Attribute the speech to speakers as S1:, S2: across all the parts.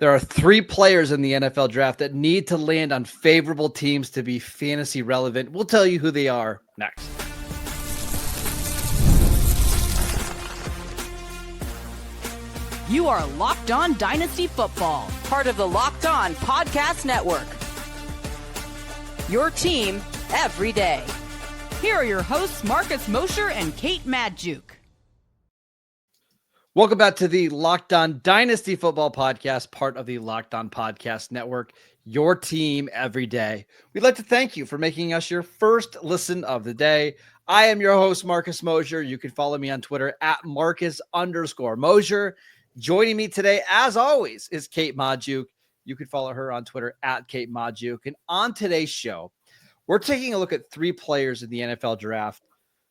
S1: There are 3 players in the NFL draft that need to land on favorable teams to be fantasy relevant. We'll tell you who they are next.
S2: You are Locked On Dynasty Football, part of the Locked On Podcast Network. Your team every day. Here are your hosts, Marcus Mosher and Kate Magdziuk.
S1: Welcome back to the Locked On Dynasty Football Podcast, part of the Locked On Podcast Network, your team every day. We'd like to thank you for making us your first listen of the day. I am your host, Marcus Mosher. You can follow me on Twitter at Marcus_Mosher. Joining me today, as always, is Kate Magdziuk. You can follow her on Twitter at Kate Magdziuk. And on today's show, we're taking a look at 3 players in the NFL draft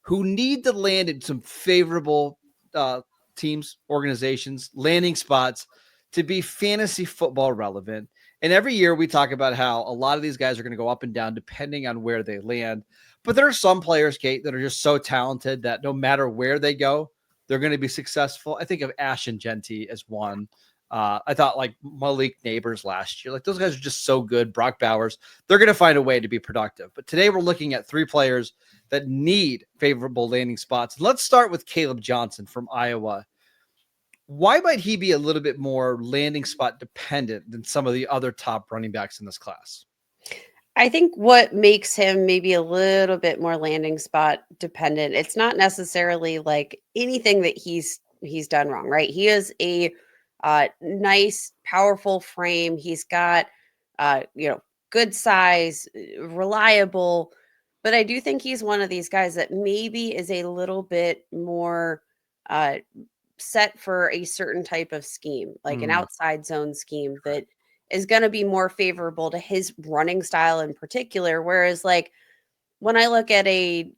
S1: who need to land in some favorable teams, organizations, landing spots to be fantasy football relevant. And every year we talk about how a lot of these guys are going to go up and down depending on where they land. But there are some players, Kate, that are just so talented that no matter where they go, they're going to be successful. I think of Ash and Genty as one. I thought like Malik Neighbors last year. Like those guys are just so good. Brock Bowers, they're going to find a way to be productive. But today we're looking at 3 players that need favorable landing spots. Let's start with Kaleb Johnson from Iowa. Why might he be a little bit more landing spot dependent than some of the other top running backs in this class?
S3: I think what makes him maybe a little bit more landing spot dependent, it's not necessarily like anything that he's done wrong, right? He is a nice, powerful frame. He's got, good size, reliable. But I do think he's one of these guys that maybe is a little bit more set for a certain type of scheme, like an outside zone scheme that is going to be more favorable to his running style in particular. Whereas like when I look at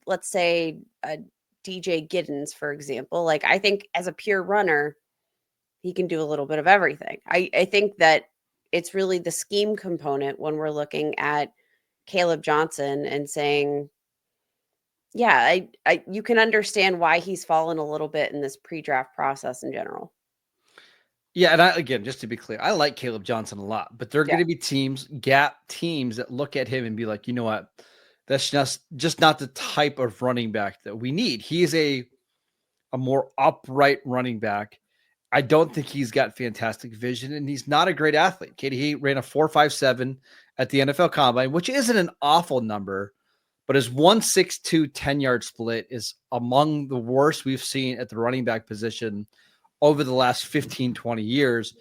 S3: let's say a DJ Giddens, for example, like I think as a pure runner, he can do a little bit of everything. I think that it's really the scheme component when we're looking at Kaleb Johnson and saying, yeah, you can understand why he's fallen a little bit in this pre-draft process in general.
S1: Yeah, and again, just to be clear, I like Kaleb Johnson a lot, but there are going to be gap teams that look at him and be like, you know what? That's just not the type of running back that we need. He's a more upright running back. I don't think he's got fantastic vision, and he's not a great athlete. Katie, he ran a 4.57 at the NFL Combine, which isn't an awful number, but his 1.62 10-yard split is among the worst we've seen at the running back position over the last 15, 20 years.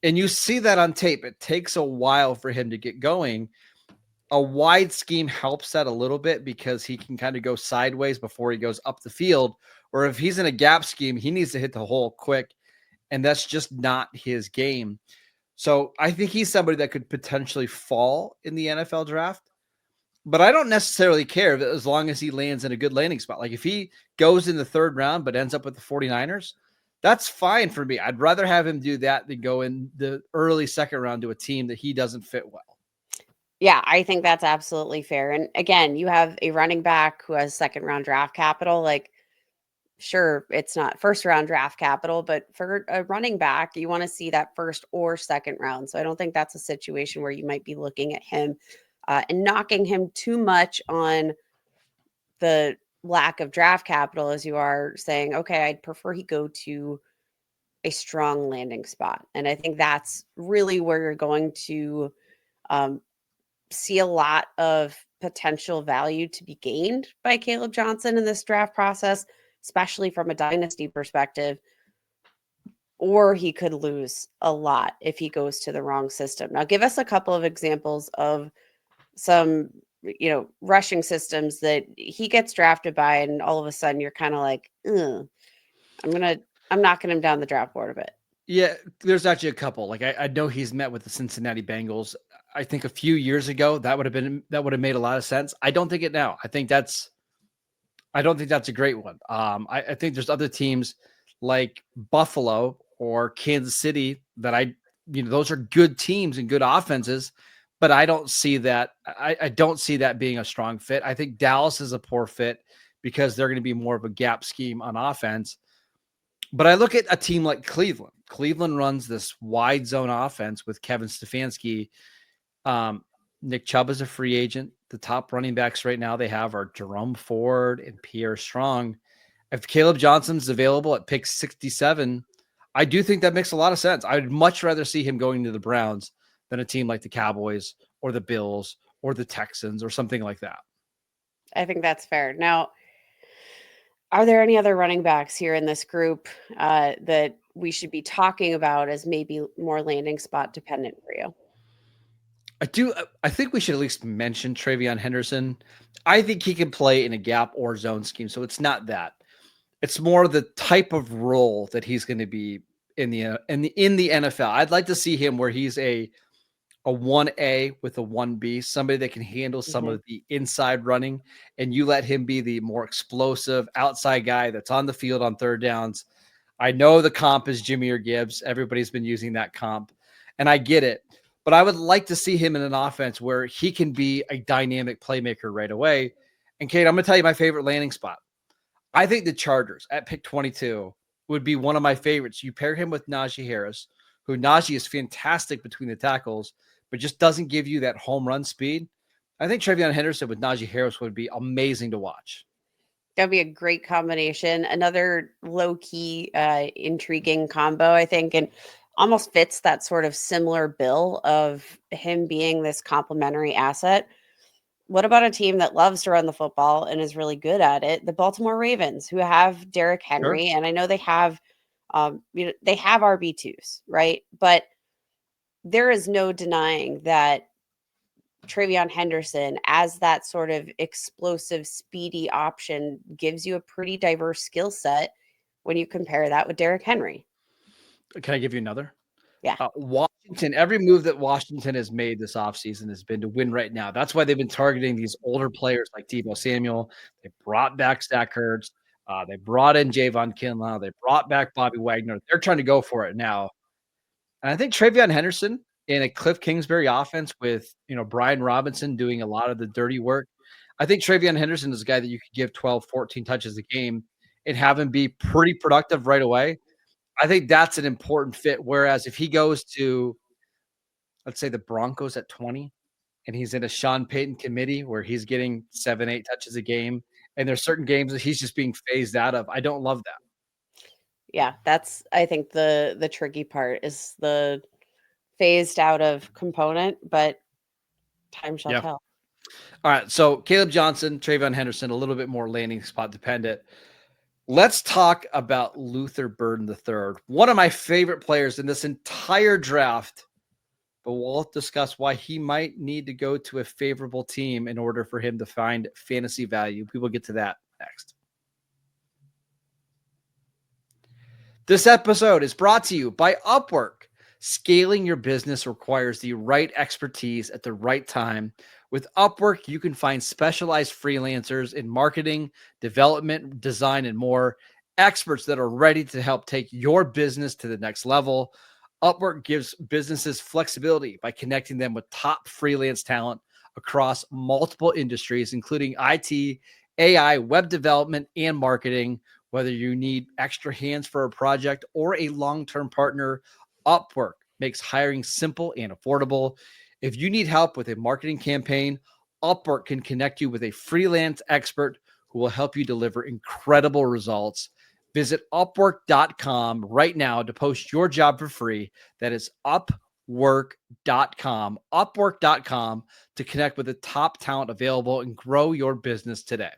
S1: And you see that on tape. It takes a while for him to get going. A wide scheme helps that a little bit because he can kind of go sideways before he goes up the field. Or if he's in a gap scheme, he needs to hit the hole quick. And that's just not his game. So I think he's somebody that could potentially fall in the NFL draft. But I don't necessarily care as long as he lands in a good landing spot. Like if he goes in the 3rd round but ends up with the 49ers, that's fine for me. I'd rather have him do that than go in the early 2nd round to a team that he doesn't fit well.
S3: Yeah, I think that's absolutely fair. And again, you have a running back who has 2nd round draft capital. Like, sure, it's not 1st round draft capital, but for a running back, you want to see that 1st or 2nd round. So I don't think that's a situation where you might be looking at him and knocking him too much on the lack of draft capital as you are saying, okay, I'd prefer he go to a strong landing spot. And I think that's really where you're going to see a lot of potential value to be gained by Kaleb Johnson in this draft process, especially from a dynasty perspective. Or he could lose a lot if he goes to the wrong system. Now, give us a couple of examples of some rushing systems that he gets drafted by, and all of a sudden you're kind of like, I'm knocking him down the draft board a bit.
S1: Yeah, there's actually a couple. Like I know he's met with the Cincinnati Bengals. I think a few years ago that would have made a lot of sense. I don't think it now. I don't think that's a great one. I think there's other teams like Buffalo or Kansas City that those are good teams and good offenses. But I don't see that. I don't see that being a strong fit. I think Dallas is a poor fit because they're going to be more of a gap scheme on offense. But I look at a team like Cleveland. Cleveland runs this wide zone offense with Kevin Stefanski. Nick Chubb is a free agent. The top running backs right now they have are Jerome Ford and Pierre Strong. If Kaleb Johnson's available at pick 67, I do think that makes a lot of sense. I would much rather see him going to the Browns than a team like the Cowboys or the Bills or the Texans or something like that.
S3: I think that's fair. Now, are there any other running backs here in this group that we should be talking about as maybe more landing spot dependent for you?
S1: I think we should at least mention TreVeyon Henderson. I think he can play in a gap or zone scheme, so it's not that. It's more the type of role that he's going to be in the NFL. I'd like to see him where he's a 1A with a 1B, somebody that can handle some of the inside running, and you let him be the more explosive outside guy that's on the field on third downs. I know the comp is Jahmyr Gibbs. Everybody's been using that comp, and I get it. But I would like to see him in an offense where he can be a dynamic playmaker right away. And Kate, I'm going to tell you my favorite landing spot. I think the Chargers at pick 22 would be one of my favorites. You pair him with Najee Harris, who Najee is fantastic between the tackles, but just doesn't give you that home run speed. I think TreVeyon Henderson with Najee Harris would be amazing to watch.
S3: That'd be a great combination. Another low-key, intriguing combo, I think, and almost fits that sort of similar bill of him being this complementary asset. What about a team that loves to run the football and is really good at it? The Baltimore Ravens, who have Derrick Henry, and I know they have, they have RB2s, right? But there is no denying that TreVeyon Henderson, as that sort of explosive, speedy option, gives you a pretty diverse skill set when you compare that with Derrick Henry.
S1: Can I give you another?
S3: Yeah.
S1: Washington, every move that Washington has made this offseason has been to win right now. That's why they've been targeting these older players like Deebo Samuel. They brought back Zach Ertz. They brought in Javon Kinlaw. They brought back Bobby Wagner. They're trying to go for it now. And I think TreVeyon Henderson in a Cliff Kingsbury offense with, Brian Robinson doing a lot of the dirty work. I think TreVeyon Henderson is a guy that you could give 12, 14 touches a game and have him be pretty productive right away. I think that's an important fit. Whereas if he goes to, let's say, the Broncos at 20 and he's in a Sean Payton committee where he's getting 7, 8 touches a game, and there's certain games that he's just being phased out of, I don't love that.
S3: Yeah, that's, I think, the tricky part is the phased out of component, but time shall tell.
S1: All right, so Kaleb Johnson, TreVeyon Henderson, a little bit more landing spot dependent. Let's talk about Luther Burden III, one of my favorite players in this entire draft, but we'll discuss why he might need to go to a favorable team in order for him to find fantasy value. We will get to that next. This episode is brought to you by Upwork. Scaling your business requires the right expertise at the right time. With Upwork, you can find specialized freelancers in marketing, development, design, and more, experts that are ready to help take your business to the next level. Upwork gives businesses flexibility by connecting them with top freelance talent across multiple industries, including IT, AI, web development, and marketing. Whether you need extra hands for a project or a long-term partner, Upwork makes hiring simple and affordable. If you need help with a marketing campaign, Upwork can connect you with a freelance expert who will help you deliver incredible results. Visit Upwork.com right now to post your job for free. That is Upwork.com. Upwork.com to connect with the top talent available and grow your business today.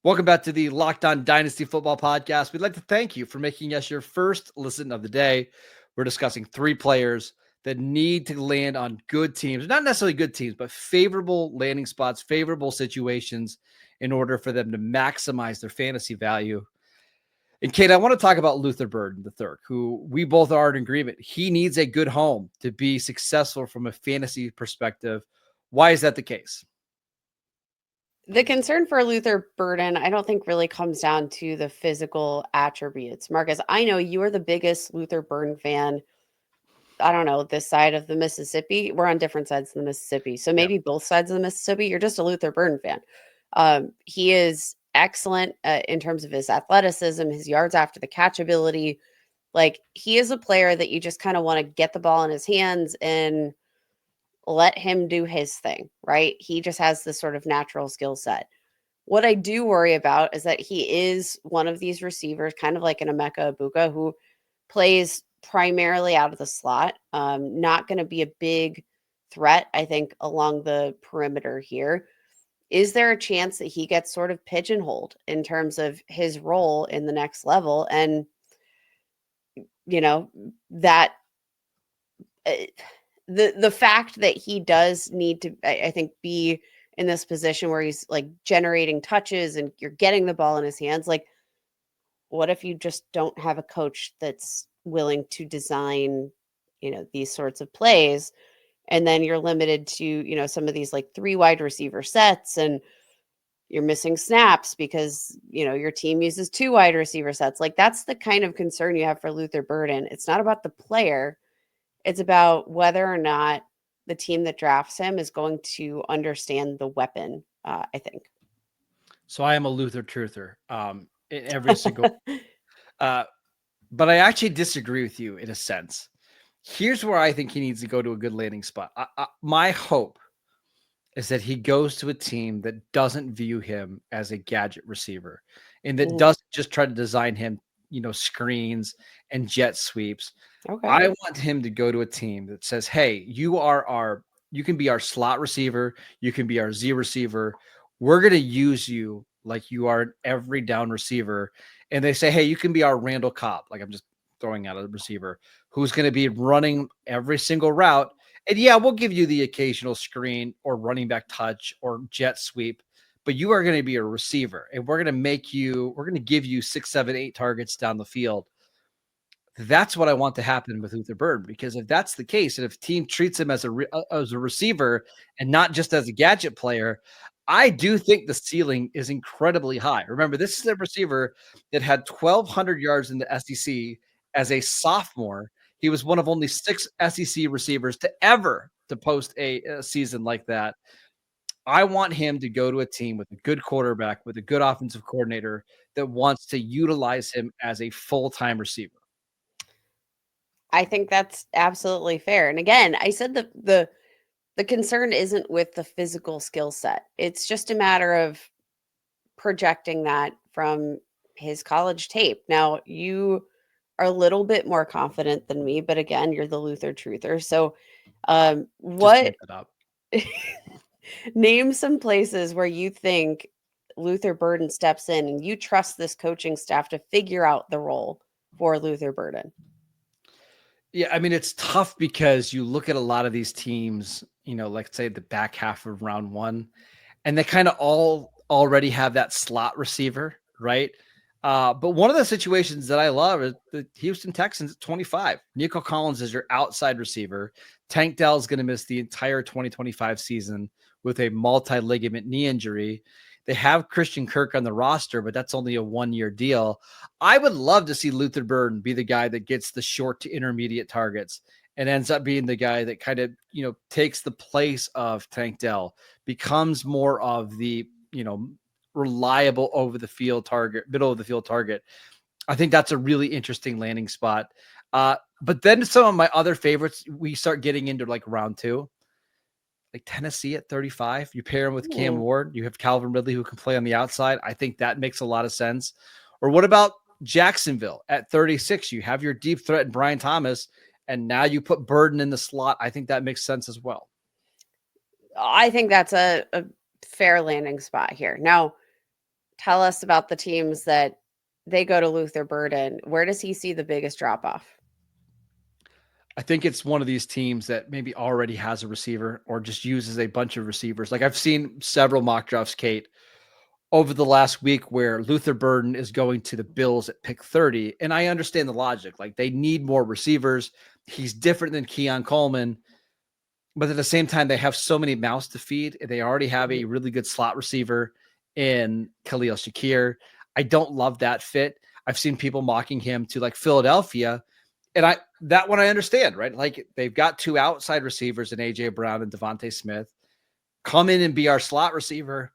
S1: Welcome back to the Locked On Dynasty Football Podcast. We'd like to thank you for making us your first listen of the day. We're discussing 3 players that need to land on good teams, not necessarily good teams, but favorable landing spots, favorable situations in order for them to maximize their fantasy value. And Kate, I want to talk about Luther Burden III, who we both are in agreement. He needs a good home to be successful from a fantasy perspective. Why is that the case?
S3: The concern for Luther Burden, I don't think really comes down to the physical attributes. Marcus, I know you are the biggest Luther Burden fan. I don't know, this side of the Mississippi. We're on different sides of the Mississippi. So maybe both sides of the Mississippi. You're just a Luther Burden fan. He is excellent in terms of his athleticism, his yards after the catch ability. Like, he is a player that you just kind of want to get the ball in his hands and let him do his thing, right? He just has this sort of natural skill set. What I do worry about is that he is one of these receivers, kind of like an Emeka Ibuka, who plays primarily out of the slot. Not going to be a big threat, I think, along the perimeter here. Is there a chance that he gets sort of pigeonholed in terms of his role in the next level? And, you know, that the fact that he does need to, I think, be in this position where he's like generating touches and you're getting the ball in his hands. Like, what if you just don't have a coach that's willing to design, these sorts of plays? And then you're limited to, some of these like 3 wide receiver sets, and you're missing snaps because, your team uses 2 wide receiver sets. Like, that's the kind of concern you have for Luther Burden. It's not about the player. It's about whether or not the team that drafts him is going to understand the weapon, I think.
S1: So I am a Luther truther in every single but I actually disagree with you in a sense. Here's where I think he needs to go to a good landing spot. My hope is that he goes to a team that doesn't view him as a gadget receiver and that doesn't just try to design him, screens and jet sweeps.
S3: Okay.
S1: I want him to go to a team that says, hey, you can be our slot receiver. You can be our Z receiver. We're going to use you like you are an every down receiver. And they say, hey, you can be our Randall Cobb. Like, I'm just throwing out a receiver who's going to be running every single route. And yeah, we'll give you the occasional screen or running back touch or jet sweep, but you are going to be a receiver, and we're going to give you 6, 7, 8 targets down the field. That's what I want to happen with Luther Burden, because if that's the case, and if team treats him as a receiver and not just as a gadget player, I do think the ceiling is incredibly high. Remember, this is a receiver that had 1,200 yards in the SEC as a sophomore. He was one of only 6 SEC receivers to post a season like that. I want him to go to a team with a good quarterback, with a good offensive coordinator that wants to utilize him as a full-time receiver.
S3: I think that's absolutely fair. And again, I said the concern isn't with the physical skill set. It's just a matter of projecting that from his college tape. Now, you are a little bit more confident than me, but again, you're the Luther truther. So, what name some places where you think Luther Burden steps in and you trust this coaching staff to figure out the role for Luther Burden?
S1: Yeah, I mean, it's tough because you look at a lot of these teams, like say the back half of round 1, and they kind of all already have that slot receiver, right? But one of the situations that I love is the Houston Texans at 25. Nico Collins is your outside receiver. Tank Dell is going to miss the entire 2025 season with a multi-ligament knee injury. They have Christian Kirk on the roster, but that's only a 1-year deal. I would love to see Luther Burden be the guy that gets the short to intermediate targets and ends up being the guy that kind of, takes the place of Tank Dell, becomes more of the, reliable over the field target, middle of the field target. I think that's a really interesting landing spot. But then some of my other favorites, we start getting into like round 2. Like Tennessee at 35, you pair him with Cam Ward. You have Calvin Ridley who can play on the outside. I think that makes a lot of sense. Or what about Jacksonville at 36? You have your deep threat in Brian Thomas, and now you put Burden in the slot. I think that makes sense as well.
S3: I think that's a fair landing spot here. Now, tell us about the teams that they go to Luther Burden. Where does he see the biggest drop off?
S1: I think it's one of these teams that maybe already has a receiver or just uses a bunch of receivers. Like, I've seen several mock drafts, Kate, over the last week where Luther Burden is going to the Bills at pick 30. And I understand the logic. Like, they need more receivers. He's different than Keon Coleman. But at the same time, they have so many mouths to feed. They already have a really good slot receiver in Khalil Shakir. I don't love that fit. I've seen people mocking him to like Philadelphia. And that one I understand, right? Like, they've got 2 outside receivers in AJ Brown and Devontae Smith. Come in and be our slot receiver.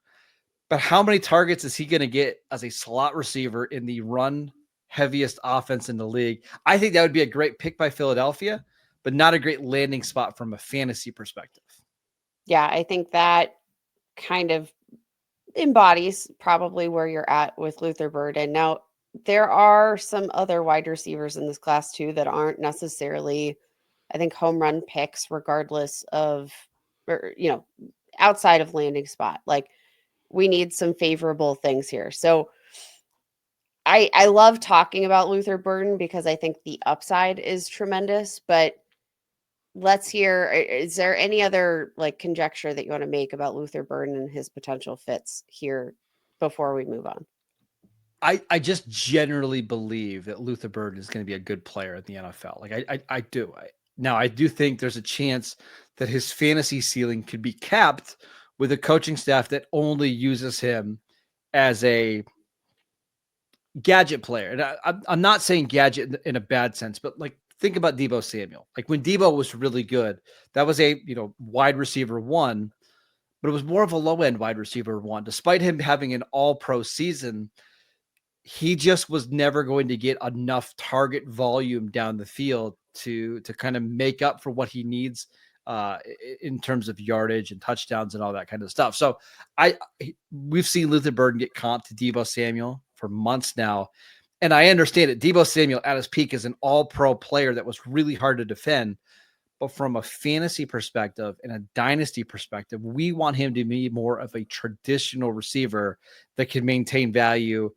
S1: But how many targets is he going to get as a slot receiver in the run heaviest offense in the league? I think that would be a great pick by Philadelphia, but not a great landing spot from a fantasy perspective.
S3: Yeah, I think that kind of embodies probably where you're at with Luther Burden. Now, there are some other wide receivers in this class too that aren't necessarily, I think, home run picks, regardless of, or, outside of landing spot. Like, we need some favorable things here. So I love talking about Luther Burden because I think the upside is tremendous, but let's hear, is there any other like conjecture that you want to make about Luther Burden and his potential fits here before we move on?
S1: I just generally believe that Luther Burden is going to be a good player in the NFL. Like I do. Now I do think there's a chance that his fantasy ceiling could be capped with a coaching staff that only uses him as a gadget player. And I'm not saying gadget in a bad sense, but like think about Deebo Samuel. Like when Deebo was really good, that was a wide receiver one, but it was more of a low end wide receiver one. Despite him having an all pro season, he just was never going to get enough target volume down the field to kind of make up for what he needs in terms of yardage and touchdowns and all that kind of stuff. So we've seen Luther Burden get comped to Deebo Samuel for months now. And I understand it. Deebo Samuel at his peak is an all-pro player that was really hard to defend. But from a fantasy perspective and a dynasty perspective, we want him to be more of a traditional receiver that can maintain value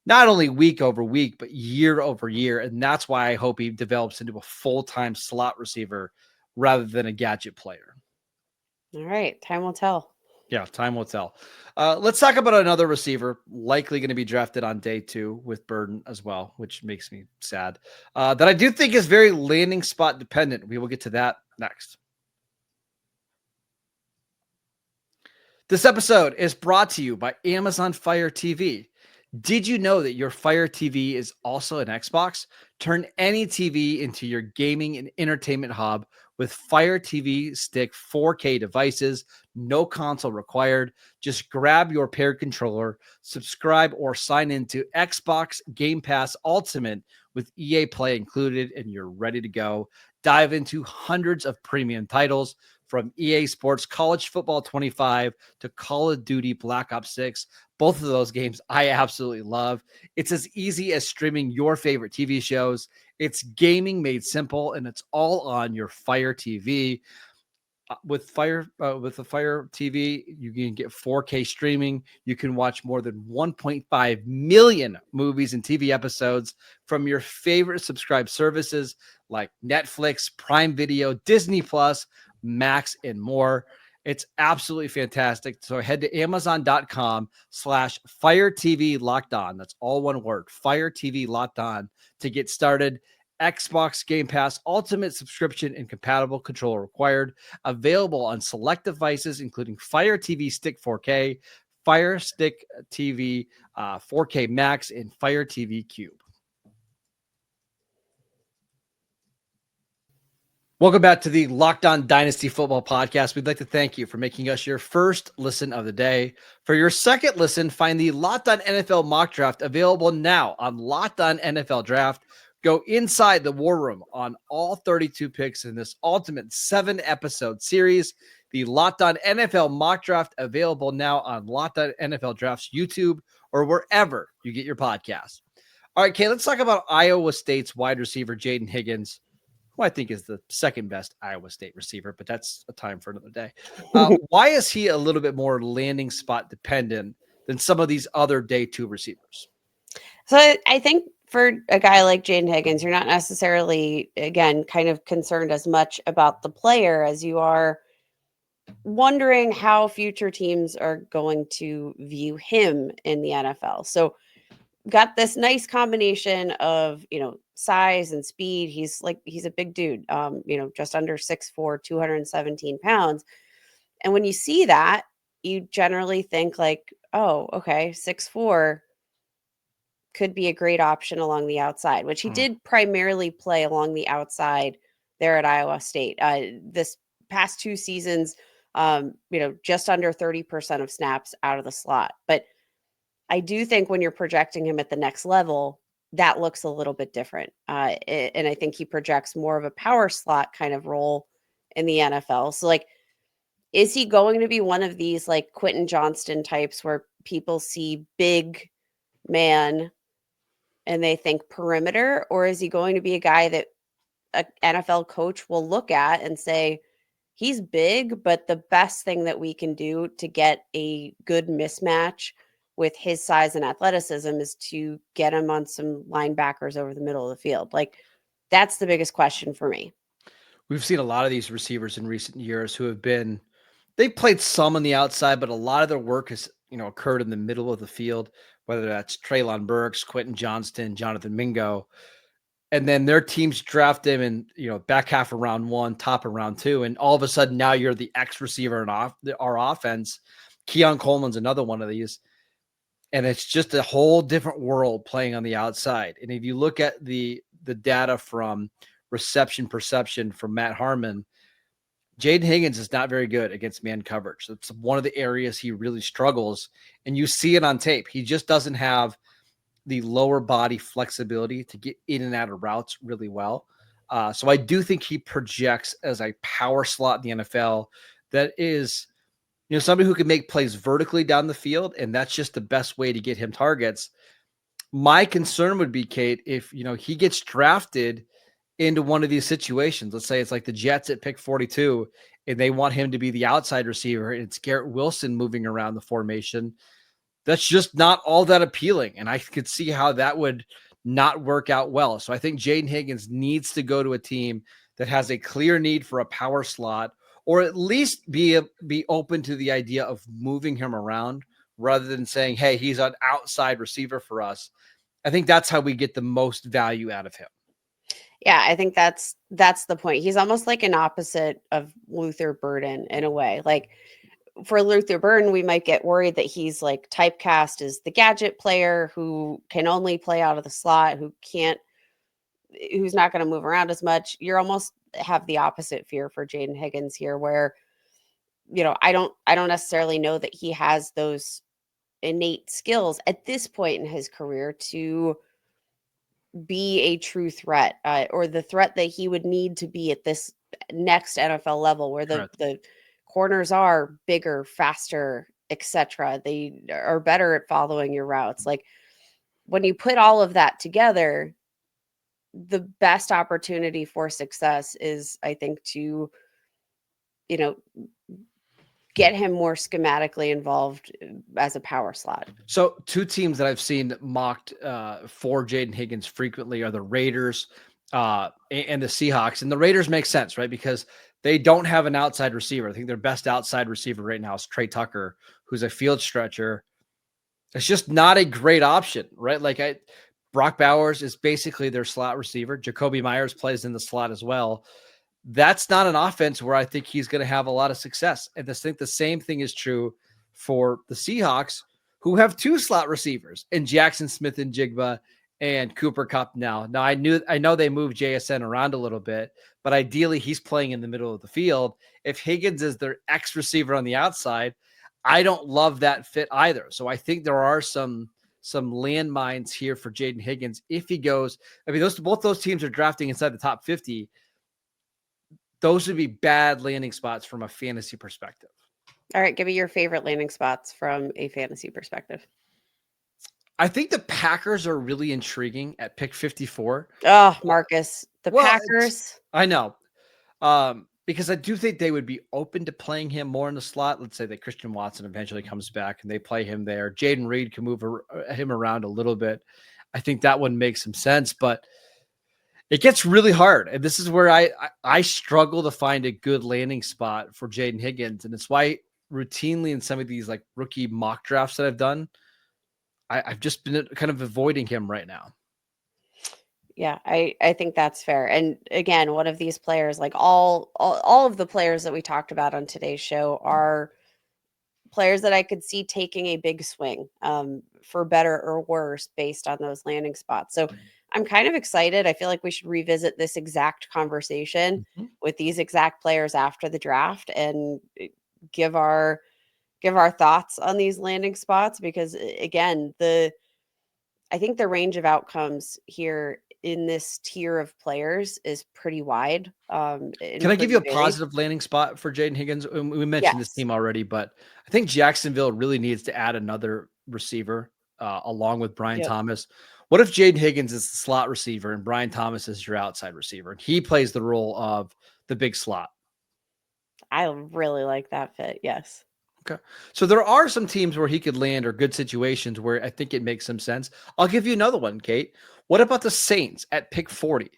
S1: not only week over week, but year over year. And that's why I hope he develops into a full-time slot receiver rather than a gadget player.
S3: All right. Time will tell.
S1: Yeah, time will tell. Let's talk about another receiver likely going to be drafted on day 2 with Burden as well, which makes me sad. That I do think is very landing spot dependent. We will get to that next. This episode is brought to you by Amazon Fire TV. Did you know that your Fire TV is also an Xbox? Turn any TV into your gaming and entertainment hub with Fire TV Stick 4K devices. No console required. Just grab your paired controller, subscribe, or sign into Xbox Game Pass Ultimate with EA Play included, and you're ready to go. Dive into hundreds of premium titles from EA Sports College Football 25 to Call of Duty Black Ops 6. Both of those games I absolutely love. It's as easy as streaming your favorite TV shows. It's gaming made simple, and it's all on your Fire TV. With the Fire TV, you can get 4K streaming. You can watch more than 1.5 million movies and TV episodes from your favorite subscribed services like Netflix, Prime Video, Disney Plus, Max, and more. It's absolutely fantastic. So head to Amazon.com/Fire TV Locked On. That's all one word, Fire TV Locked On, to get started. Xbox Game Pass Ultimate subscription and compatible controller required. Available on select devices, including Fire TV Stick 4K, Fire Stick TV 4K Max, and Fire TV Cube. Welcome back to the Locked On Dynasty Football Podcast. We'd like to thank you for making us your first listen of the day. For your second listen, find the Locked On NFL Mock Draft available now on Locked On NFL Draft. Go inside the war room on all 32 picks in this ultimate 7-episode series. The Locked On NFL Mock Draft available now on Locked On NFL Draft's YouTube or wherever you get your podcasts. All right, Kay, let's talk about Iowa State's wide receiver, Jayden Higgins, who I think is the second best Iowa State receiver, but that's a time for another day. Why is he a little bit more landing spot dependent than some of these other day 2 receivers?
S3: So I think for a guy like Jayden Higgins, you're not necessarily, again, kind of concerned as much about the player as you are wondering how future teams are going to view him in the NFL. So got this nice combination of, size and speed. He's a big dude, just under 6'4", 217 pounds. And when you see that, you generally think like, oh, okay, 6'4" could be a great option along the outside, which he did primarily play along the outside there at Iowa State. This past 2 seasons, Just under 30% of snaps out of the slot. But I do think when you're projecting him at the next level, that looks a little bit different. And I think he projects more of a power slot kind of role in the NFL. So, like, is he going to be one of these like Quentin Johnston types where people see big man and they think perimeter? Or is he going to be a guy that an NFL coach will look at and say, he's big, but the best thing that we can do to get a good mismatch with his size and athleticism is to get him on some linebackers over the middle of the field? Like, that's the biggest question for me.
S1: We've seen a lot of these receivers in recent years who have been, they've played some on the outside, but a lot of their work has, occurred in the middle of the field, whether that's Treylon Burks, Quentin Johnston, Jonathan Mingo. And then their teams draft him in, back half of round 1, top of round 2. And all of a sudden now you're the X receiver in our offense. Keon Coleman's another one of these. And it's just a whole different world playing on the outside. And if you look at the data from reception perception from Matt Harmon, Jayden Higgins is not very good against man coverage. That's one of the areas he really struggles. And you see it on tape. He just doesn't have the lower body flexibility to get in and out of routes really well. So I do think he projects as a power slot in the NFL that is, somebody who can make plays vertically down the field. And that's just the best way to get him targets. My concern would be, Kate, if, he gets drafted into one of these situations. Let's say it's like the Jets at pick 42 and they want him to be the outside receiver and it's Garrett Wilson moving around the formation. That's just not all that appealing. And I could see how that would not work out well. So I think Jayden Higgins needs to go to a team that has a clear need for a power slot, or at least be open to the idea of moving him around rather than saying, hey, he's an outside receiver for us. I think that's how we get the most value out of him.
S3: Yeah, I think that's the point. He's almost like an opposite of Luther Burden in a way. Like, for Luther Burden, we might get worried that he's like typecast as the gadget player who can only play out of the slot, who's not going to move around as much. You're almost have the opposite fear for Jayden Higgins here, where, I don't necessarily know that he has those innate skills at this point in his career to be a true threat, or the threat that he would need to be at this next NFL level, where the corners are bigger, faster, etc. They are better at following your routes. Like, when you put all of that together, the best opportunity for success is, I think, to, get him more schematically involved as a power slot.
S1: So 2 teams that I've seen mocked for Jayden Higgins frequently are the Raiders and the Seahawks. And the Raiders make sense, right? Because they don't have an outside receiver. I think their best outside receiver right now is Trey Tucker, who's a field stretcher. It's just not a great option, right? Like Brock Bowers is basically their slot receiver. Jacoby Myers plays in the slot as well. That's not an offense where I think he's going to have a lot of success. And I think the same thing is true for the Seahawks, who have 2 slot receivers in Jackson Smith and Jigba and Cooper Kupp now. Now I know they moved JSN around a little bit, but ideally he's playing in the middle of the field. If Higgins is their X receiver on the outside, I don't love that fit either. So I think there are some landmines here for Jayden Higgins if he goes. I mean, both those teams are drafting inside the top 50. Those would be bad landing spots from a fantasy perspective.
S3: All right, give me your favorite landing spots from a fantasy perspective.
S1: I think the Packers are really intriguing at pick 54.
S3: Oh, Marcus, Packers.
S1: I know. Because I do think they would be open to playing him more in the slot. Let's say that Christian Watson eventually comes back and they play him there. Jaden Reed can move him around a little bit. I think that one makes some sense, but it gets really hard. And this is where I struggle to find a good landing spot for Jayden Higgins. And it's why routinely in some of these like rookie mock drafts that I've done, I've just been kind of avoiding him right now.
S3: Yeah, I think that's fair. And again, one of these players, like all of the players that we talked about on today's show, are players that I could see taking a big swing, for better or worse based on those landing spots. So I'm kind of excited. I feel like we should revisit this exact conversation with these exact players after the draft and give our thoughts on these landing spots, because again, I think the range of outcomes here in this tier of players is pretty wide.
S1: Can
S3: And
S1: I give you
S3: pretty
S1: a
S3: varied.
S1: positive landing spot for Jayden Higgins? We mentioned this
S3: Yes.
S1: team already, but I think Jacksonville really needs to add another receiver along with Brian
S3: Yep.
S1: Thomas. What if Jayden Higgins is the slot receiver and Brian Thomas is your outside receiver, and he plays the role of the big slot?
S3: I really like that fit. Yes.
S1: Okay. So there are some teams where he could land, or good situations where I think it makes some sense. I'll give you another one, Kate. What about the Saints at pick 40?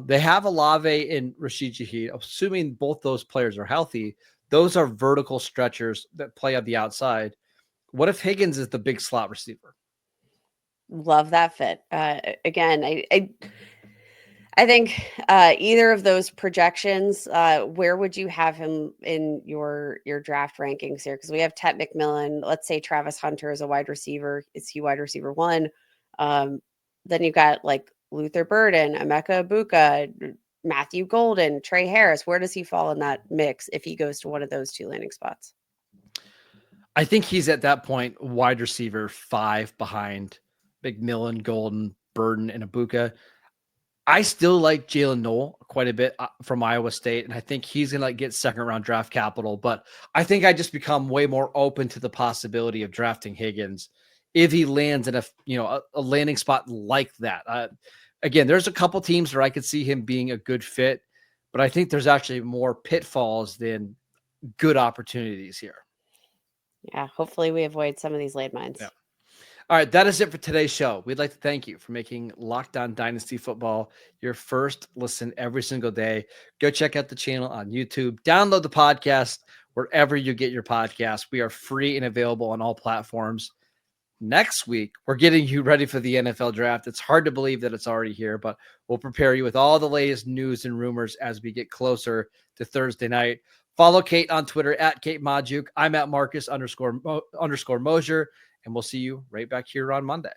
S1: They have Olave and Rashid Shaheed. Assuming both those players are healthy, those are vertical stretchers that play on the outside. What if Higgins is the big slot receiver?
S3: Love that fit. Again, I think either of those projections, where would you have him in your draft rankings here? Because we have Ted McMillan. Let's say Travis Hunter is a wide receiver. Is he wide receiver one? Then you've got like Luther Burden, Emeka Ibuka, Matthew Golden, Trey Harris. Where does he fall in that mix if he goes to one of those two landing spots?
S1: I think he's at that point wide receiver 5 behind McMillan, Golden, Burden, and Ibuka. I still like Jalen Noel quite a bit from Iowa State, and I think he's going to get second round draft capital. But I think I just become way more open to the possibility of drafting Higgins if he lands in a landing spot like that. Again, there's a couple teams where I could see him being a good fit, but I think there's actually more pitfalls than good opportunities here.
S3: Yeah, hopefully we avoid some of these landmines.
S1: Yeah. All right, that is it for today's show. We'd like to thank you for making Locked On Dynasty Football your first listen every single day. Go check out the channel on YouTube. Download the podcast wherever you get your podcasts. We are free and available on all platforms. Next week, we're getting you ready for the NFL draft. It's hard to believe that it's already here, but we'll prepare you with all the latest news and rumors as we get closer to Thursday night. Follow Kate on Twitter at Kate Magdziuk. I'm at Marcus _Mosher. And we'll see you right back here on Monday.